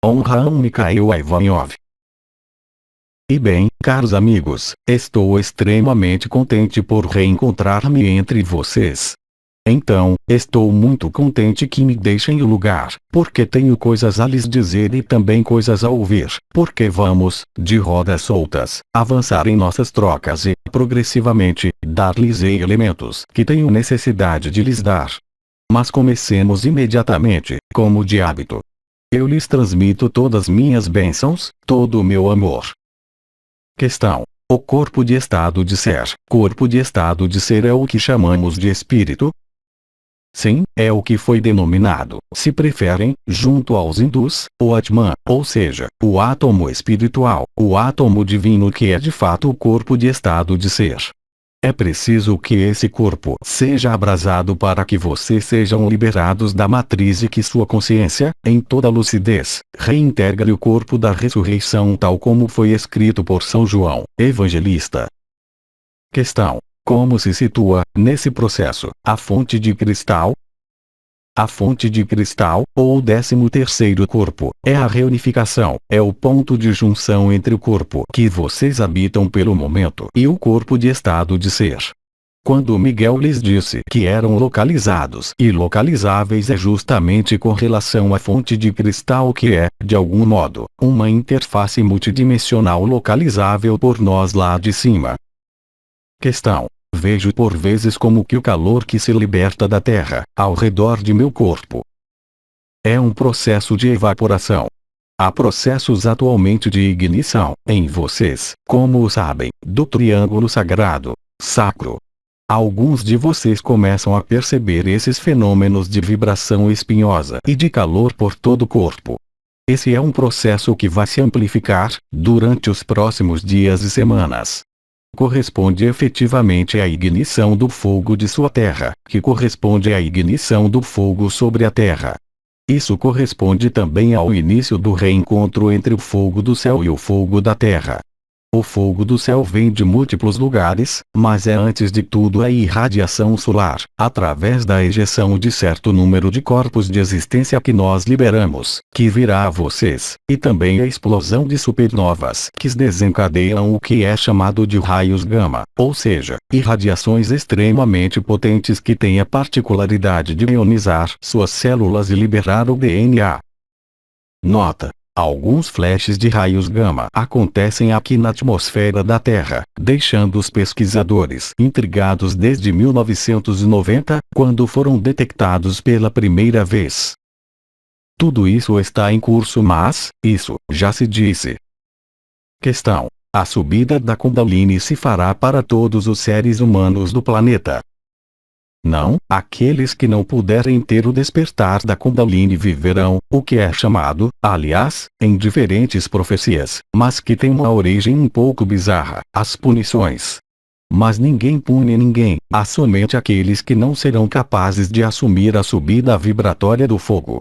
Honra a Mikhail Ivanov. E bem, caros amigos, estou extremamente contente por reencontrar-me entre vocês. Então, estou muito contente que me deixem o lugar, porque tenho coisas a lhes dizer e também coisas a ouvir, porque vamos, de rodas soltas, avançar em nossas trocas e, progressivamente, dar-lhes elementos que tenho necessidade de lhes dar. Mas comecemos imediatamente, como de hábito. Eu lhes transmito todas minhas bênçãos, todo o meu amor. Questão. O corpo de estado de ser. Corpo de estado de ser é o que chamamos de espírito? Sim, é o que foi denominado, se preferem, junto aos hindus, o Atman, ou seja, o átomo espiritual, o átomo divino que é de fato o corpo de estado de ser. É preciso que esse corpo seja abrasado para que vocês sejam liberados da matriz e que sua consciência, em toda lucidez, reintegre o corpo da ressurreição tal como foi escrito por São João, Evangelista. Questão. Como se situa, nesse processo, a fonte de cristal? A fonte de cristal, ou o 13º corpo, é a reunificação, é o ponto de junção entre o corpo que vocês habitam pelo momento e o corpo de estado de ser. Quando Miguel lhes disse que eram localizados e localizáveis é justamente com relação à fonte de cristal que é, de algum modo, uma interface multidimensional localizável por nós lá de cima. Questão. Vejo por vezes como que o calor que se liberta da terra, ao redor de meu corpo, é um processo de evaporação. Há processos atualmente de ignição, em vocês, como sabem, do triângulo sagrado, sacro. Alguns de vocês começam a perceber esses fenômenos de vibração espinhosa e de calor por todo o corpo. Esse é um processo que vai se amplificar, durante os próximos dias e semanas. Corresponde efetivamente à ignição do fogo de sua terra, que corresponde à ignição do fogo sobre a terra. Isso corresponde também ao início do reencontro entre o fogo do céu e o fogo da terra. O fogo do céu vem de múltiplos lugares, mas é antes de tudo a irradiação solar, através da ejeção de certo número de corpos de existência que nós liberamos, que virá a vocês, e também a explosão de supernovas que desencadeiam o que é chamado de raios gama, ou seja, irradiações extremamente potentes que têm a particularidade de ionizar suas células e liberar o DNA. Nota. Alguns flashes de raios gama acontecem aqui na atmosfera da Terra, deixando os pesquisadores intrigados desde 1990, quando foram detectados pela primeira vez. Tudo isso está em curso, mas, isso, já se disse. Questão. A subida da Kundalini se fará para todos os seres humanos do planeta. Não, aqueles que não puderem ter o despertar da Kundalini viverão, o que é chamado, aliás, em diferentes profecias, mas que tem uma origem um pouco bizarra, as punições. Mas ninguém pune ninguém, há somente aqueles que não serão capazes de assumir a subida vibratória do fogo.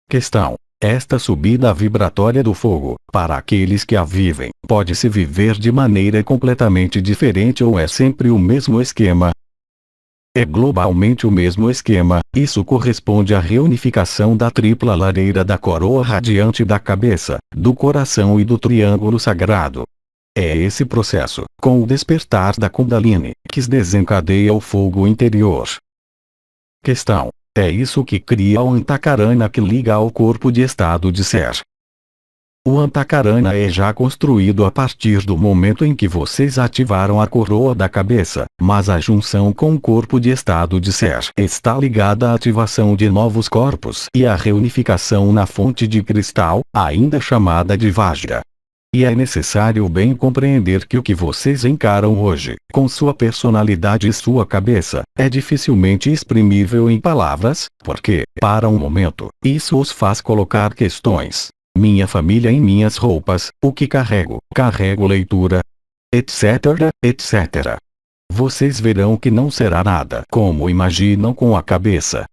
Questão. Esta subida vibratória do fogo, para aqueles que a vivem, pode-se viver de maneira completamente diferente ou é sempre o mesmo esquema? É globalmente o mesmo esquema, isso corresponde à reunificação da tripla lareira da coroa radiante da cabeça, do coração e do triângulo sagrado. É esse processo, com o despertar da Kundalini, que desencadeia o fogo interior. Questão. É isso que cria o Antakarana que liga ao corpo de estado de ser. O Antakarana é já construído a partir do momento em que vocês ativaram a coroa da cabeça, mas a junção com o corpo de estado de ser está ligada à ativação de novos corpos e à reunificação na fonte de cristal, ainda chamada de Vajra. E é necessário bem compreender que o que vocês encaram hoje, com sua personalidade e sua cabeça, é dificilmente exprimível em palavras, porque, para um momento, isso os faz colocar questões. Minha família em minhas roupas, o que carrego leitura, etc, etc. Vocês verão que não será nada como imaginam com a cabeça.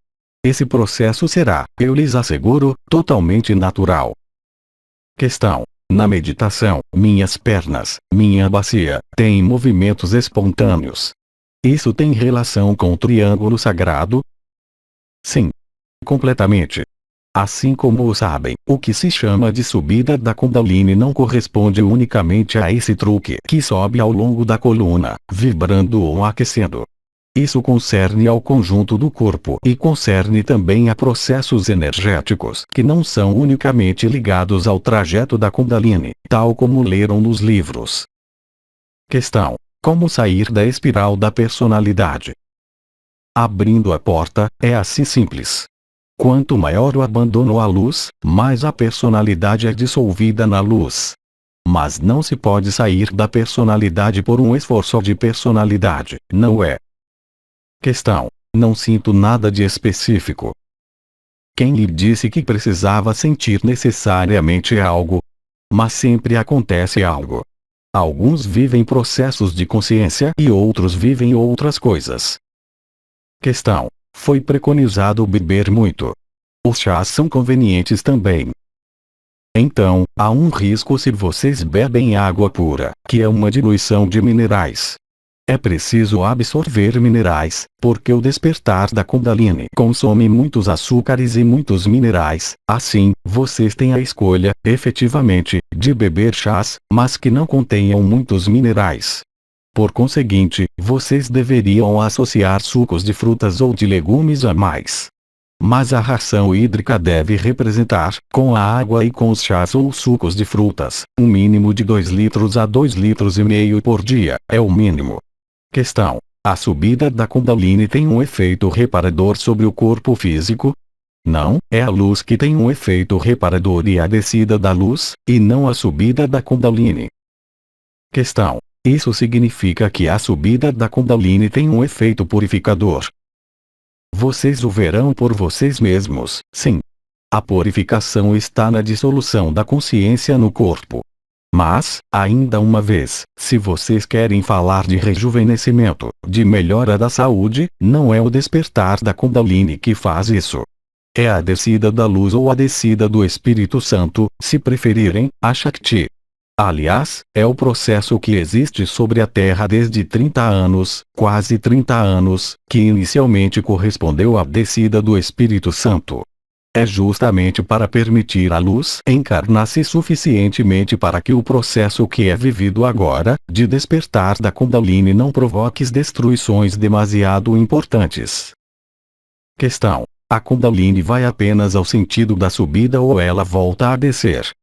Esse processo será, eu lhes asseguro, totalmente natural. Questão. Na meditação, minhas pernas, minha bacia, têm movimentos espontâneos. Isso tem relação com o triângulo sagrado? Sim. Completamente. Assim como o sabem, o que se chama de subida da Kundalini não corresponde unicamente a esse truque que sobe ao longo da coluna, vibrando ou aquecendo. Isso concerne ao conjunto do corpo e concerne também a processos energéticos que não são unicamente ligados ao trajeto da Kundalini, tal como leram nos livros. Questão: como sair da espiral da personalidade? Abrindo a porta, é assim simples. Quanto maior o abandono à luz, mais a personalidade é dissolvida na luz. Mas não se pode sair da personalidade por um esforço de personalidade, não é? Questão: não sinto nada de específico. Quem lhe disse que precisava sentir necessariamente algo? Mas sempre acontece algo. Alguns vivem processos de consciência e outros vivem outras coisas. Questão: foi preconizado beber muito. Os chás são convenientes também. Então, há um risco se vocês bebem água pura, que é uma diluição de minerais. É preciso absorver minerais, porque o despertar da Kundalini consome muitos açúcares e muitos minerais. Assim, vocês têm a escolha, efetivamente, de beber chás, mas que não contenham muitos minerais. Por conseguinte, vocês deveriam associar sucos de frutas ou de legumes a mais. Mas a ração hídrica deve representar, com a água e com os chás ou sucos de frutas, um mínimo de 2 litros a 2,5 litros por dia, é o mínimo. Questão: a subida da Kundalini tem um efeito reparador sobre o corpo físico? Não, é a luz que tem um efeito reparador e a descida da luz, e não a subida da Kundalini. Questão: isso significa que a subida da Kundalini tem um efeito purificador? Vocês o verão por vocês mesmos, sim. A purificação está na dissolução da consciência no corpo. Mas, ainda uma vez, se vocês querem falar de rejuvenescimento, de melhora da saúde, não é o despertar da Kundalini que faz isso. É a descida da luz ou a descida do Espírito Santo, se preferirem, a Shakti. Aliás, é o processo que existe sobre a Terra desde 30 anos, quase 30 anos, que inicialmente correspondeu à descida do Espírito Santo. É justamente para permitir a luz encarnar-se suficientemente para que o processo que é vivido agora, de despertar da Kundalini não provoque destruições demasiado importantes. Questão: a Kundalini vai apenas ao sentido da subida ou ela volta a descer?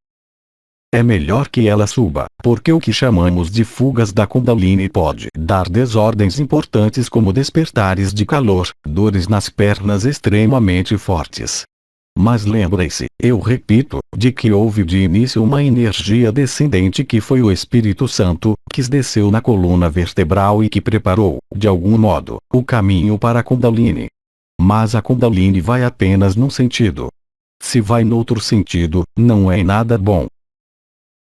É melhor que ela suba, porque o que chamamos de fugas da Kundalini pode dar desordens importantes como despertares de calor, dores nas pernas extremamente fortes. Mas lembrem-se, eu repito, de que houve de início uma energia descendente que foi o Espírito Santo, que desceu na coluna vertebral e que preparou, de algum modo, o caminho para a Kundalini. Mas a Kundalini vai apenas num sentido. Se vai noutro sentido, não é nada bom.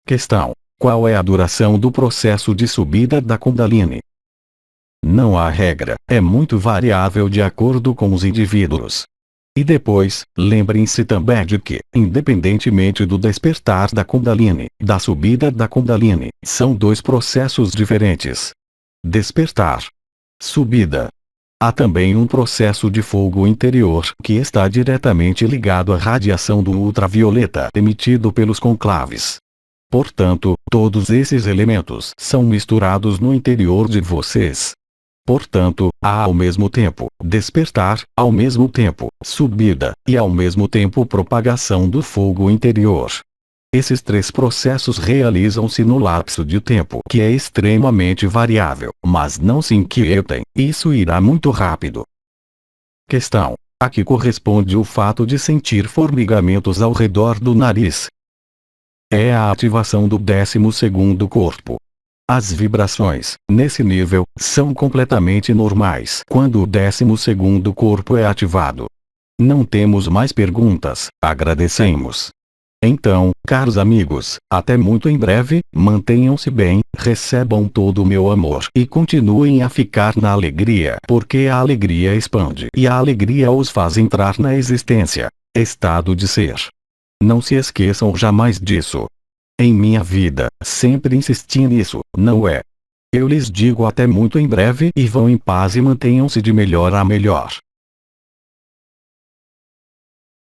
Questão: qual é a duração do processo de subida da Kundalini? Não há regra, é muito variável de acordo com os indivíduos. E depois, lembrem-se também de que, independentemente do despertar da Kundalini, da subida da Kundalini, são dois processos diferentes. Despertar. Subida. Há também um processo de fogo interior que está diretamente ligado à radiação do ultravioleta emitido pelos conclaves. Portanto, todos esses elementos são misturados no interior de vocês. Portanto, há ao mesmo tempo despertar, ao mesmo tempo subida, e ao mesmo tempo propagação do fogo interior. Esses três processos realizam-se no lapso de tempo que é extremamente variável, mas não se inquietem, isso irá muito rápido. Questão: a que corresponde o fato de sentir formigamentos ao redor do nariz? É a ativação do 12º corpo. As vibrações, nesse nível, são completamente normais quando o 12º corpo é ativado. Não temos mais perguntas, agradecemos. Então, caros amigos, até muito em breve, mantenham-se bem, recebam todo o meu amor e continuem a ficar na alegria, porque a alegria expande e a alegria os faz entrar na existência, estado de ser. Não se esqueçam jamais disso. Em minha vida, sempre insisti nisso, não é? Eu lhes digo até muito em breve e vão em paz e mantenham-se de melhor a melhor.